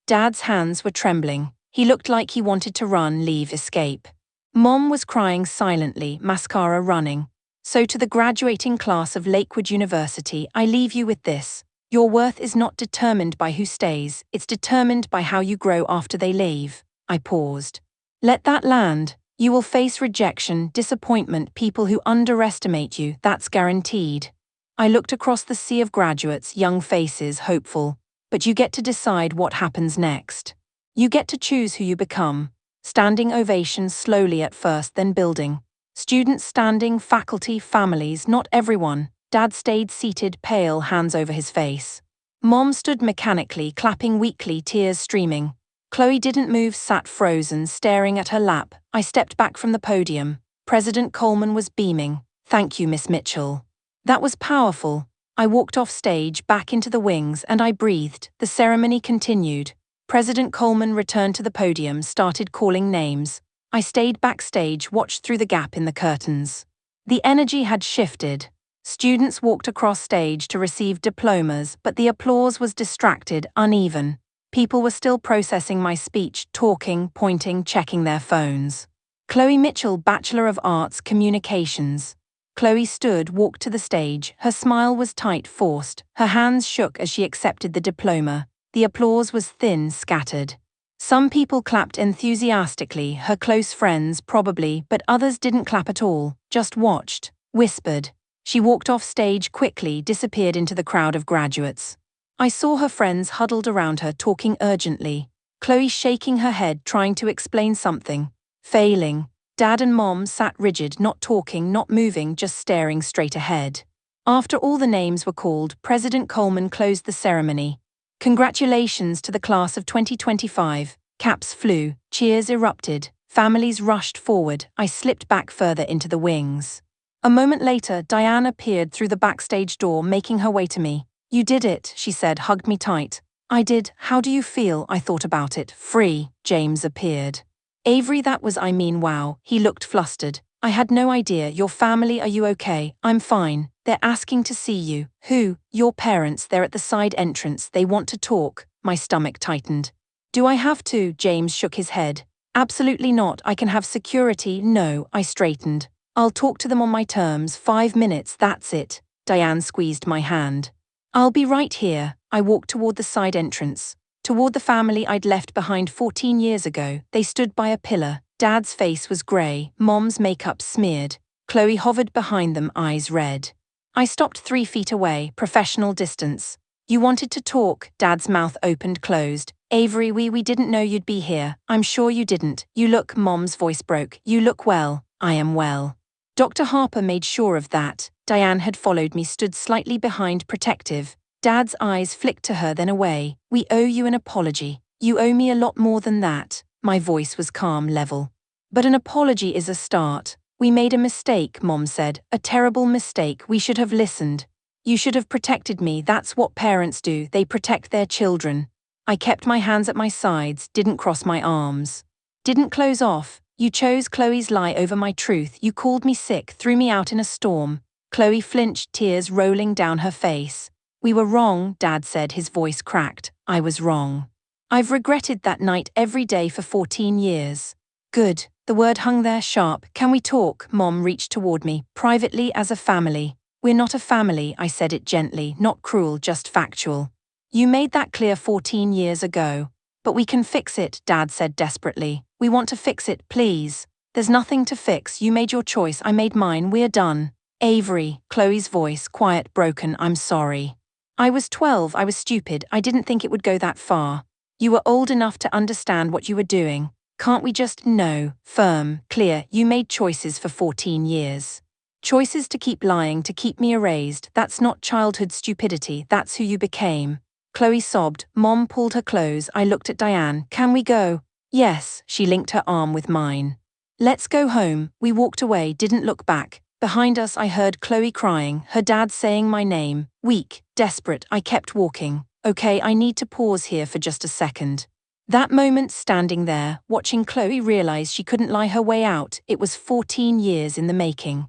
Dad's hands were trembling. He looked like he wanted to run, leave, escape. Mom was crying silently, mascara running. So to the graduating class of Lakewood University, I leave you with this. Your worth is not determined by who stays, it's determined by how you grow after they leave. I paused. Let that land. You will face rejection, disappointment, people who underestimate you, that's guaranteed. I looked across the sea of graduates, young faces, hopeful. But you get to decide what happens next. You get to choose who you become. Standing ovations slowly at first, then building. Students standing, faculty, families, not everyone. Dad stayed seated, pale, hands over his face. Mom stood mechanically, clapping weakly, tears streaming. Chloe didn't move, sat frozen, staring at her lap. I stepped back from the podium. President Coleman was beaming. Thank you, Miss Mitchell. That was powerful. I walked off stage, back into the wings, and I breathed. The ceremony continued. President Coleman returned to the podium, started calling names. I stayed backstage, watched through the gap in the curtains. The energy had shifted. Students walked across stage to receive diplomas, but the applause was distracted, uneven. People were still processing my speech, talking, pointing, checking their phones. Chloe Mitchell, Bachelor of Arts, Communications. Chloe stood, walked to the stage. Her smile was tight, forced. Her hands shook as she accepted the diploma. The applause was thin, scattered. Some people clapped enthusiastically, her close friends probably, but others didn't clap at all, just watched, whispered. She walked off stage quickly, disappeared into the crowd of graduates. I saw her friends huddled around her, talking urgently. Chloe shaking her head, trying to explain something. Failing. Dad and Mom sat rigid, not talking, not moving, just staring straight ahead. After all the names were called, President Coleman closed the ceremony. Congratulations to the class of 2025. Caps flew, cheers erupted, families rushed forward. I slipped back further into the wings. A moment later, Diane appeared through the backstage door, making her way to me. You did it, she said, hugged me tight. I did. How do you feel? I thought about it. Free. James appeared. Avery, that was, wow. He looked flustered. I had no idea. Your family, are you okay? I'm fine. They're asking to see you. Who? Your parents. They're at the side entrance. They want to talk. My stomach tightened. Do I have to? James shook his head. Absolutely not. I can have security. No, I straightened. I'll talk to them on my terms. 5 minutes, that's it. Diane squeezed my hand. I'll be right here. I walked toward the side entrance. Toward the family I'd left behind 14 years ago. They stood by a pillar. Dad's face was grey, Mom's makeup smeared. Chloe hovered behind them, eyes red. I stopped 3 feet away, professional distance. You wanted to talk, Dad's mouth opened, closed. Avery, we didn't know you'd be here. I'm sure you didn't. You look, Mom's voice broke. You look well. I am well. Dr. Harper made sure of that. Diane had followed me, stood slightly behind, protective. Dad's eyes flicked to her, then away. We owe you an apology. You owe me a lot more than that. My voice was calm, level. But an apology is a start. We made a mistake, Mom said. A terrible mistake. We should have listened. You should have protected me. That's what parents do. They protect their children. I kept my hands at my sides, didn't cross my arms. Didn't close off. You chose Chloe's lie over my truth. You called me sick, threw me out in a storm. Chloe flinched, tears rolling down her face. We were wrong, Dad said, his voice cracked. I was wrong. I've regretted that night every day for 14 years. Good. The word hung there sharp. Can we talk? Mom reached toward me, privately as a family. We're not a family, I said it gently, not cruel, just factual. You made that clear 14 years ago. But we can fix it, Dad said desperately. We want to fix it, please. There's nothing to fix. You made your choice, I made mine, we're done. Avery, Chloe's voice, quiet, broken, I'm sorry. I was 12, I was stupid, I didn't think it would go that far. You were old enough to understand what you were doing. Can't we just, no, firm, clear, you made choices for 14 years. Choices to keep lying, to keep me erased, that's not childhood stupidity, that's who you became. Chloe sobbed. Mom pulled her close. I looked at Diane. Can we go? Yes, she linked her arm with mine. Let's go home. We walked away, didn't look back. Behind us, I heard Chloe crying, her dad saying my name. Weak, desperate, I kept walking. Okay, I need to pause here for just a second. That moment, standing there, watching Chloe realize she couldn't lie her way out, it was 14 years in the making.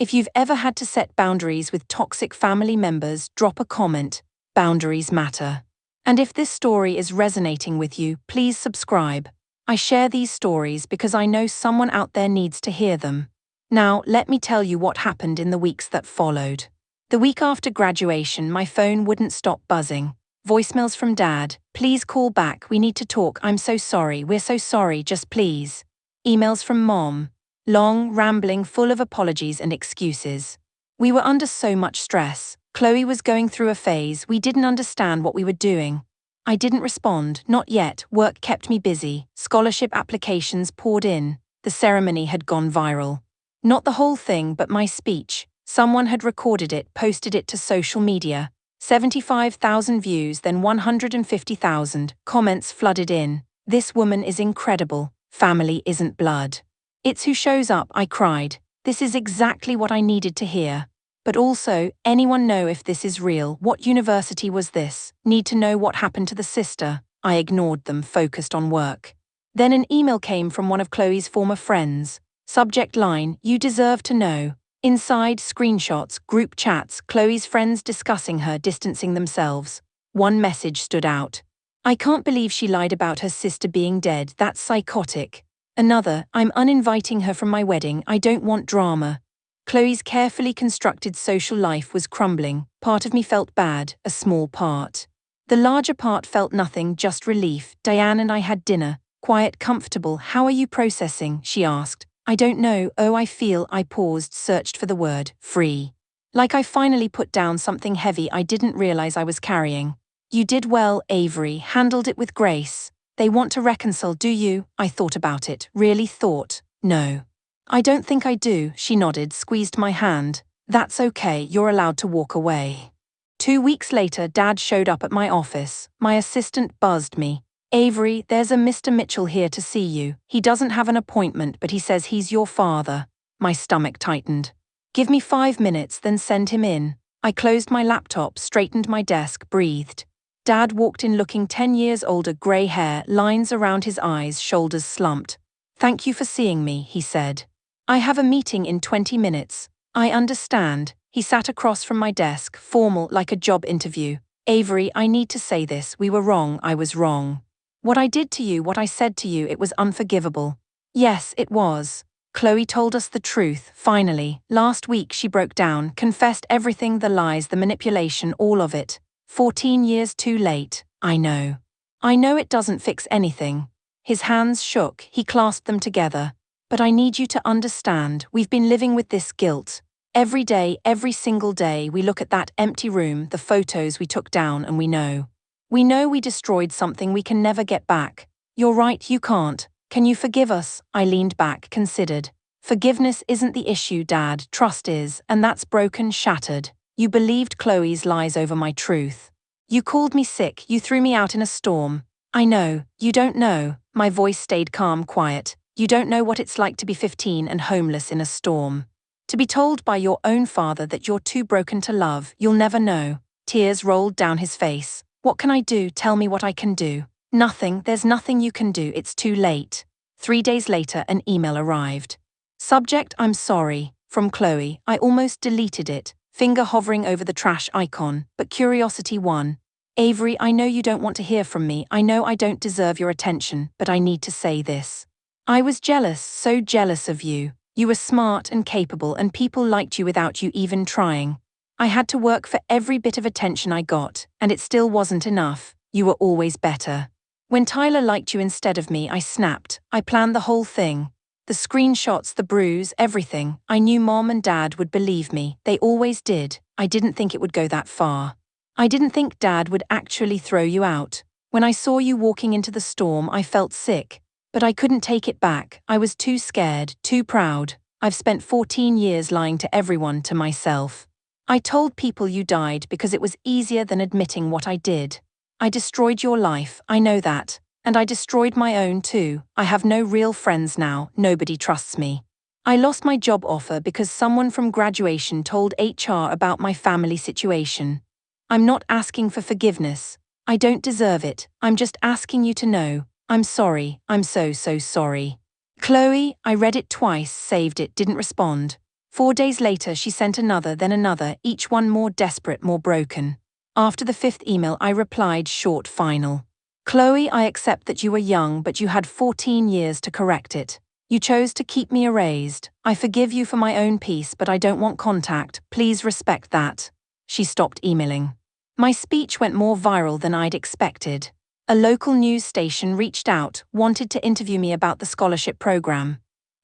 If you've ever had to set boundaries with toxic family members, drop a comment. Boundaries matter. And if this story is resonating with you, please subscribe. I share these stories because I know someone out there needs to hear them. Now, let me tell you what happened in the weeks that followed. The week after graduation, my phone wouldn't stop buzzing. Voicemails from Dad. Please call back, we need to talk, I'm so sorry, we're so sorry, just please. Emails from Mom. Long, rambling, full of apologies and excuses. We were under so much stress. Chloe was going through a phase, we didn't understand what we were doing. I didn't respond, not yet, work kept me busy, scholarship applications poured in, the ceremony had gone viral. Not the whole thing, but my speech. Someone had recorded it, posted it to social media. 75,000 views, then 150,000. Comments flooded in. This woman is incredible. Family isn't blood. It's who shows up, I cried. This is exactly what I needed to hear. But also, anyone know if this is real? What university was this? Need to know what happened to the sister. I ignored them, focused on work. Then an email came from one of Chloe's former friends. Subject line, you deserve to know. Inside, screenshots, group chats, Chloe's friends discussing her, distancing themselves. One message stood out. I can't believe she lied about her sister being dead, that's psychotic. Another, I'm uninviting her from my wedding, I don't want drama. Chloe's carefully constructed social life was crumbling. Part of me felt bad, a small part. The larger part felt nothing, just relief. Diane and I had dinner. Quiet, comfortable. How are you processing? She asked. I don't know. Oh, I paused, searched for the word, free. Like I finally put down something heavy I didn't realize I was carrying. You did well, Avery, handled it with grace. They want to reconcile, do you? I thought about it, really thought. No. I don't think I do, she nodded, squeezed my hand. That's okay, you're allowed to walk away. 2 weeks later, Dad showed up at my office. My assistant buzzed me. Avery, there's a Mr. Mitchell here to see you. He doesn't have an appointment, but he says he's your father. My stomach tightened. Give me 5 minutes, then send him in. I closed my laptop, straightened my desk, breathed. Dad walked in looking 10 years older, grey hair, lines around his eyes, shoulders slumped. Thank you for seeing me, he said. I have a meeting in 20 minutes. I understand. He sat across from my desk, formal, like a job interview. Avery, I need to say this. We were wrong, I was wrong. What I did to you, what I said to you, it was unforgivable. Yes, it was. Chloe told us the truth, finally. Last week she broke down, confessed everything, the lies, the manipulation, all of it. 14 years too late, I know. I know it doesn't fix anything. His hands shook, he clasped them together. But I need you to understand, we've been living with this guilt. Every day, every single day, we look at that empty room, the photos we took down, and we know. We know we destroyed something we can never get back. You're right, you can't. Can you forgive us? I leaned back, considered. Forgiveness isn't the issue, Dad, trust is, and that's broken, shattered. You believed Chloe's lies over my truth. You called me sick, you threw me out in a storm. I know, you don't know. My voice stayed calm, quiet. You don't know what it's like to be 15 and homeless in a storm. To be told by your own father that you're too broken to love, you'll never know. Tears rolled down his face. What can I do? Tell me what I can do. Nothing, there's nothing you can do, it's too late. 3 days later, an email arrived. Subject, I'm sorry. From Chloe, I almost deleted it, finger hovering over the trash icon, but curiosity won. Avery, I know you don't want to hear from me, I know I don't deserve your attention, but I need to say this. I was jealous, so jealous of you. You were smart and capable and people liked you without you even trying. I had to work for every bit of attention I got, and it still wasn't enough. You were always better. When Tyler liked you instead of me, I snapped. I planned the whole thing. The screenshots, the bruise, everything. I knew Mom and Dad would believe me. They always did. I didn't think it would go that far. I didn't think Dad would actually throw you out. When I saw you walking into the storm, I felt sick. But I couldn't take it back. I was too scared, too proud. I've spent 14 years lying to everyone, to myself. I told people you died because it was easier than admitting what I did. I destroyed your life, I know that. And I destroyed my own too. I have no real friends now, nobody trusts me. I lost my job offer because someone from graduation told HR about my family situation. I'm not asking for forgiveness. I don't deserve it. I'm just asking you to know. I'm sorry. I'm so sorry. Chloe, I read it twice, saved it, didn't respond. 4 days later, she sent another, then another, each one more desperate, more broken. After the 5th email, I replied short, final. Chloe, I accept that you were young, but you had 14 years to correct it. You chose to keep me erased. I forgive you for my own peace, but I don't want contact. Please respect that. She stopped emailing. My speech went more viral than I'd expected. A local news station reached out, wanted to interview me about the scholarship program.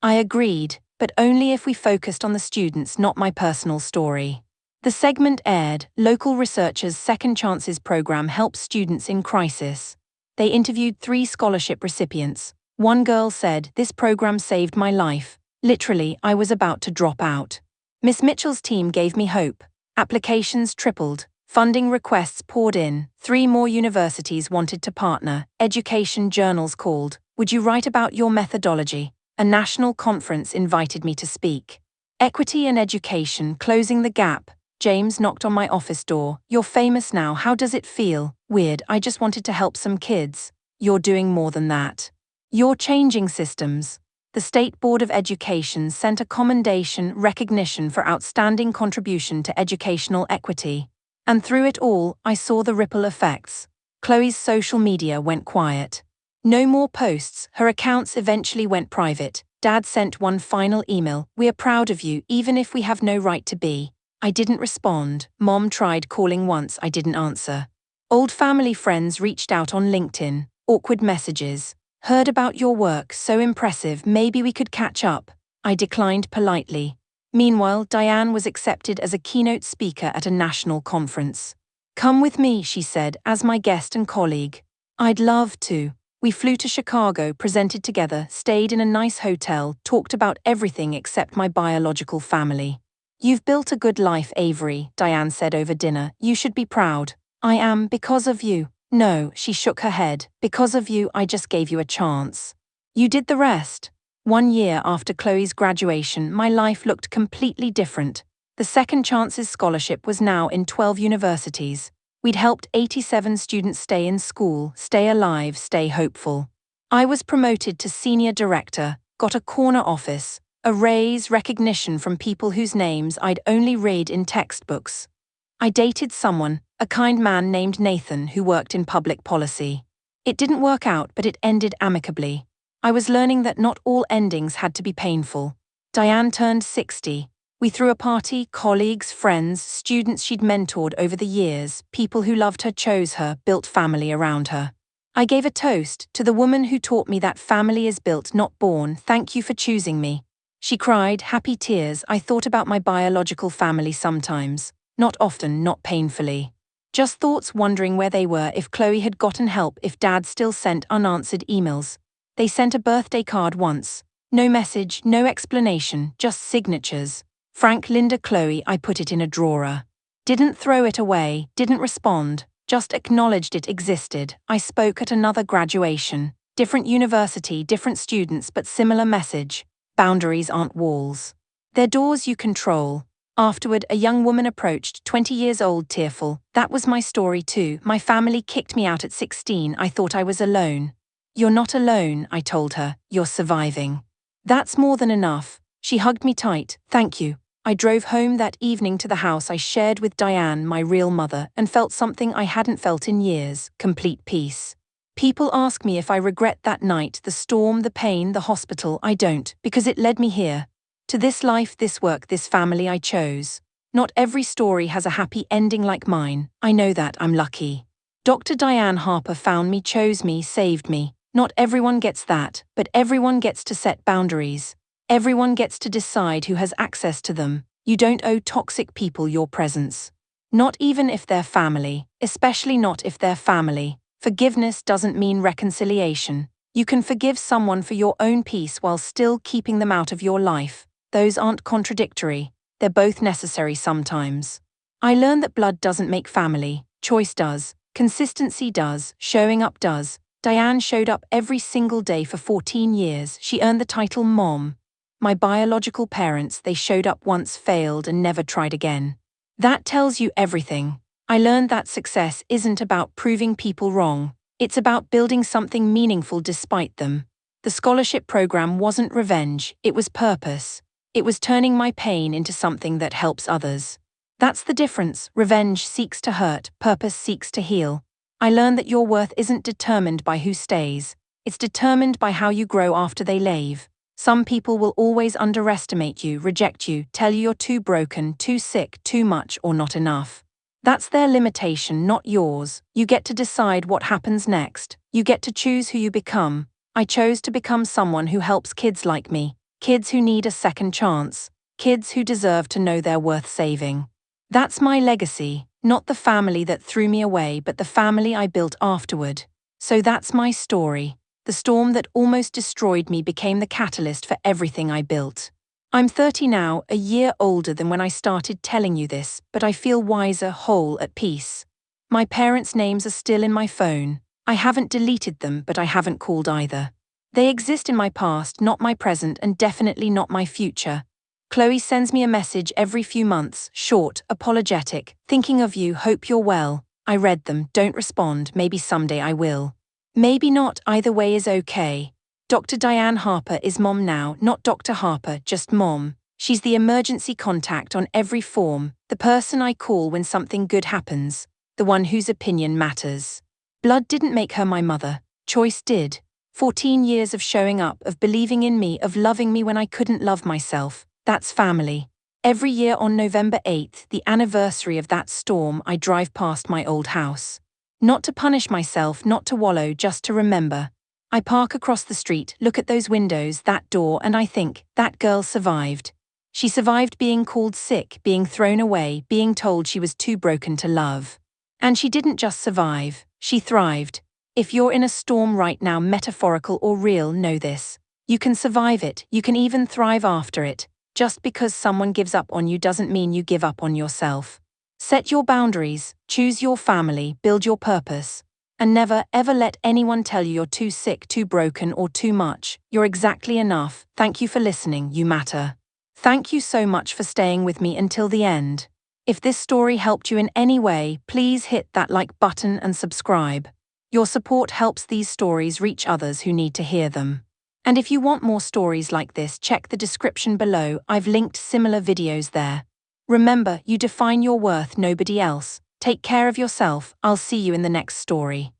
I agreed, but only if we focused on the students, not my personal story. The segment aired. Local researchers' Second Chances program helps students in crisis. They interviewed 3 scholarship recipients. One girl said, "This program saved my life. Literally, I was about to drop out." Miss Mitchell's team gave me hope. Applications tripled. Funding requests poured in. 3 more universities wanted to partner. Education journals called. "Would you write about your methodology?" A national conference invited me to speak. Equity and education, closing the gap. James knocked on my office door. "You're famous now. How does it feel?" "Weird. I just wanted to help some kids." "You're doing more than that. You're changing systems." The State Board of Education sent a commendation recognition for outstanding contribution to educational equity. And through it all, I saw the ripple effects. Chloe's social media went quiet. No more posts. Her accounts eventually went private. Dad sent one final email. "We are proud of you, even if we have no right to be." I didn't respond. Mom tried calling once, I didn't answer. Old family friends reached out on LinkedIn. Awkward messages. "Heard about your work, so impressive, maybe we could catch up." I declined politely. Meanwhile, Diane was accepted as a keynote speaker at a national conference. "Come with me," she said, "as my guest and colleague." "I'd love to." We flew to Chicago, presented together, stayed in a nice hotel, talked about everything except my biological family. "You've built a good life, Avery," Diane said over dinner. "You should be proud." "I am, because of you." "No," she shook her head. "Because of you, I just gave you a chance. You did the rest." 1 year after Chloe's graduation, my life looked completely different. The Second Chances Scholarship was now in 12 universities. We'd helped 87 students stay in school, stay alive, stay hopeful. I was promoted to senior director, got a corner office, a raise, recognition from people whose names I'd only read in textbooks. I dated someone, a kind man named Nathan, who worked in public policy. It didn't work out, but it ended amicably. I was learning that not all endings had to be painful. Diane turned 60. We threw a party, colleagues, friends, students she'd mentored over the years, people who loved her, chose her, built family around her. I gave a toast to the woman who taught me that family is built, not born. "Thank you for choosing me." She cried, happy tears. I thought about my biological family sometimes. Not often, not painfully. Just thoughts, wondering where they were, if Chloe had gotten help, if Dad still sent unanswered emails. They sent a birthday card once. No message, no explanation, just signatures. "Frank, Linda, Chloe." I put it in a drawer. Didn't throw it away, didn't respond, just acknowledged it existed. I spoke at another graduation. Different university, different students, but similar message. Boundaries aren't walls. They're doors you control. Afterward, a young woman approached, 20 years old, tearful. "That was my story too. My family kicked me out at 16. I thought I was alone." "You're not alone," I told her. "You're surviving. That's more than enough." She hugged me tight. "Thank you." I drove home that evening to the house I shared with Diane, my real mother, and felt something I hadn't felt in years: complete peace. People ask me if I regret that night, the storm, the pain, the hospital. I don't, because it led me here. To this life, this work, this family I chose. Not every story has a happy ending like mine. I know that. I'm lucky. Dr. Diane Harper found me, chose me, saved me. Not everyone gets that, but everyone gets to set boundaries. Everyone gets to decide who has access to them. You don't owe toxic people your presence. Not even if they're family, especially not if they're family. Forgiveness doesn't mean reconciliation. You can forgive someone for your own peace while still keeping them out of your life. Those aren't contradictory. They're both necessary sometimes. I learned that blood doesn't make family. Choice does. Consistency does. Showing up does. Diane showed up every single day for 14 years. She earned the title Mom. My biological parents, they showed up once, failed, and never tried again. That tells you everything. I learned that success isn't about proving people wrong. It's about building something meaningful despite them. The scholarship program wasn't revenge, it was purpose. It was turning my pain into something that helps others. That's the difference. Revenge seeks to hurt, purpose seeks to heal. I learned that your worth isn't determined by who stays. It's determined by how you grow after they leave. Some people will always underestimate you, reject you, tell you you're too broken, too sick, too much, or not enough. That's their limitation, not yours. You get to decide what happens next. You get to choose who you become. I chose to become someone who helps kids like me, kids who need a second chance, kids who deserve to know they're worth saving. That's my legacy, not the family that threw me away, but the family I built afterward. So that's my story. The storm that almost destroyed me became the catalyst for everything I built. I'm 30 now, a year older than when I started telling you this, but I feel wiser, whole, at peace. My parents' names are still in my phone. I haven't deleted them, but I haven't called either. They exist in my past, not my present, and definitely not my future. Chloe sends me a message every few months, short, apologetic, thinking of you, hope you're well. I read them, don't respond, maybe someday I will. Maybe not, either way is okay. Dr. Diane Harper is mom now, not Dr. Harper, just mom. She's the emergency contact on every form, the person I call when something good happens, the one whose opinion matters. Blood didn't make her my mother, choice did. 14 years of showing up, of believing in me, of loving me when I couldn't love myself. That's family. Every year on November 8th, the anniversary of that storm, I drive past my old house. Not to punish myself, not to wallow, just to remember. I park across the street, look at those windows, that door, and I think, that girl survived. She survived being called sick, being thrown away, being told she was too broken to love. And she didn't just survive, she thrived. If you're in a storm right now, metaphorical or real, know this. You can survive it, you can even thrive after it. Just because someone gives up on you doesn't mean you give up on yourself. Set your boundaries, choose your family, build your purpose. And never, ever let anyone tell you you're too sick, too broken, or too much. You're exactly enough. Thank you for listening, you matter. Thank you so much for staying with me until the end. If this story helped you in any way, please hit that like button and subscribe. Your support helps these stories reach others who need to hear them. And if you want more stories like this, check the description below, I've linked similar videos there. Remember, you define your worth, nobody else. Take care of yourself, I'll see you in the next story.